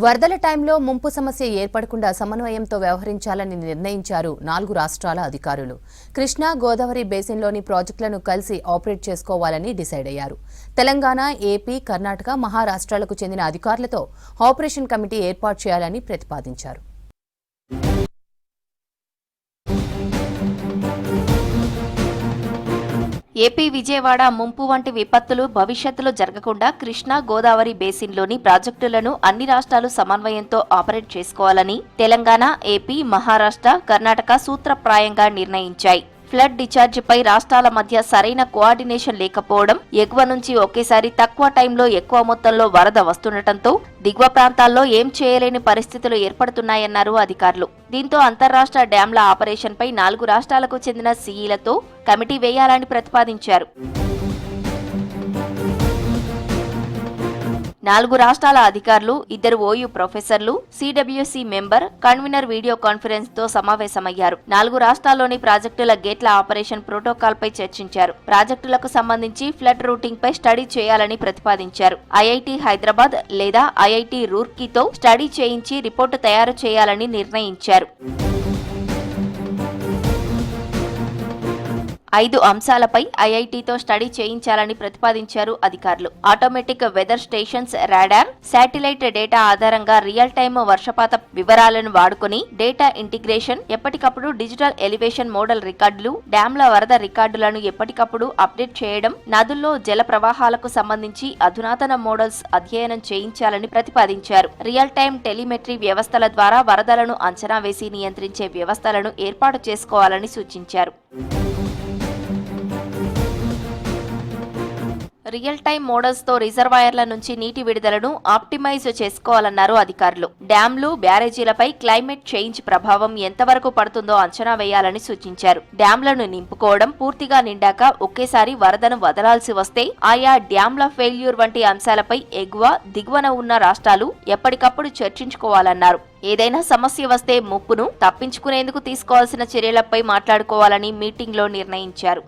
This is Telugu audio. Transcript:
వరదల టైంలో ముంపు సమస్య ఏర్పడకుండా సమన్వయంతో వ్యవహరించాలని నిర్ణయించారు 4 రాష్ట్రాల అధికారులు. కృష్ణా, గోదావరి బేసిన్లోని ప్రాజెక్టులను కలిసి ఆపరేట్ చేసుకోవాలని డిసైడ్ అయ్యారు. తెలంగాణ, ఏపీ, కర్ణాటక, మహారాష్ట్రాలకు చెందిన అధికారులతో ఆపరేషన్ కమిటీ ఏర్పాటు చేయాలని ప్రతిపాదించారు. ఏపీ విజయవాడ ముంపు వంటి విపత్తులు భవిష్యత్తులో జరగకుండా కృష్ణా, గోదావరి బేసిన్లోని ప్రాజెక్టులను అన్ని రాష్ట్రాలు సమన్వయంతో ఆపరేట్ చేసుకోవాలని తెలంగాణ, ఏపీ, మహారాష్ట్ర, కర్ణాటక సూత్రప్రాయంగా నిర్ణయించాయి. ఫ్లడ్ డిశ్చార్జిపై రాష్ట్రాల మధ్య సరైన కోఆర్డినేషన్ లేకపోవడం, ఎగువ నుంచి ఒకేసారి తక్కువ టైంలో ఎక్కువ మొత్తంలో వరద వస్తుండటంతో దిగువ ప్రాంతాల్లో ఏం చేయలేని పరిస్థితులు ఏర్పడుతున్నాయన్నారు అధికారులు. దీంతో అంతర్రాష్ట్ర డ్యాంల ఆపరేషన్పై 4 రాష్ట్రాలకు చెందిన సీఈలతో కమిటీ వేయాలని ప్రతిపాదించారు. 4 రాష్ట్రాల అధికారులు, 2 ఓయూ ప్రొఫెసర్లు, CWC member, convener video conference తో సమావేశమయ్యారు. 4 రాష్ట్రాల్లోని ప్రాజెక్టుల గేట్ల ఆపరేషన్ ప్రోటోకాల్ పై చర్చించారు. ప్రాజెక్టులకు సంబంధించి ఫ్లడ్ రూటింగ్ పై స్టడీ చేయాలని ప్రతిపాదించారు. ఐఐటీ హైదరాబాద్ లేదా ఐఐటీ రూర్కీతో స్టడీ చేయించి రిపోర్టు తయారు చేయాలని నిర్ణయించారు. 5 అంశాలపై ఐఐటీతో స్టడీ చేయించాలని ప్రతిపాదించారు అధికారులు. Automatic weather stations, radar, satellite data ఆధారంగా రియల్ టైమ్ వర్షపాత వివరాలను వాడుకుని డేటా ఇంటిగ్రేషన్, ఎప్పటికప్పుడు డిజిటల్ ఎలివేషన్ మోడల్ రికార్డులు, డ్యాంల వరద రికార్డులను ఎప్పటికప్పుడు అప్డేట్ చేయడం, నదుల్లో జల ప్రవాహాలకు సంబంధించి అధునాతన మోడల్స్ అధ్యయనం చేయించాలని ప్రతిపాదించారు. రియల్ టైమ్ టెలిమెట్రీ వ్యవస్థల ద్వారా వరదలను అంచనా వేసి నియంత్రించే వ్యవస్థలను ఏర్పాటు చేసుకోవాలని సూచించారు. రియల్ టైమ్ మోడల్స్ తో రిజర్వాయర్ల నుంచి నీటి విడుదలను ఆప్టిమైజ్ చేసుకోవాలన్నారు అధికారులు. డ్యాంలు, బ్యారేజీలపై క్లైమేట్ చేంజ్ ప్రభావం ఎంతవరకు పడుతుందో అంచనా వేయాలని సూచించారు. డ్యాంలను నింపుకోవడం పూర్తిగా నిండాక ఒకేసారి వరదను వదలాల్సి వస్తే ఆయా డ్యాంల ఫెయిల్యూర్ వంటి అంశాలపై ఎగువ, దిగువన ఉన్న రాష్ట్రాలు ఎప్పటికప్పుడు చర్చించుకోవాలన్నారు. ఏదైనా సమస్య వస్తే ముప్పును తప్పించుకునేందుకు తీసుకోవాల్సిన చర్యలపై మాట్లాడుకోవాలని మీటింగ్లో నిర్ణయించారు.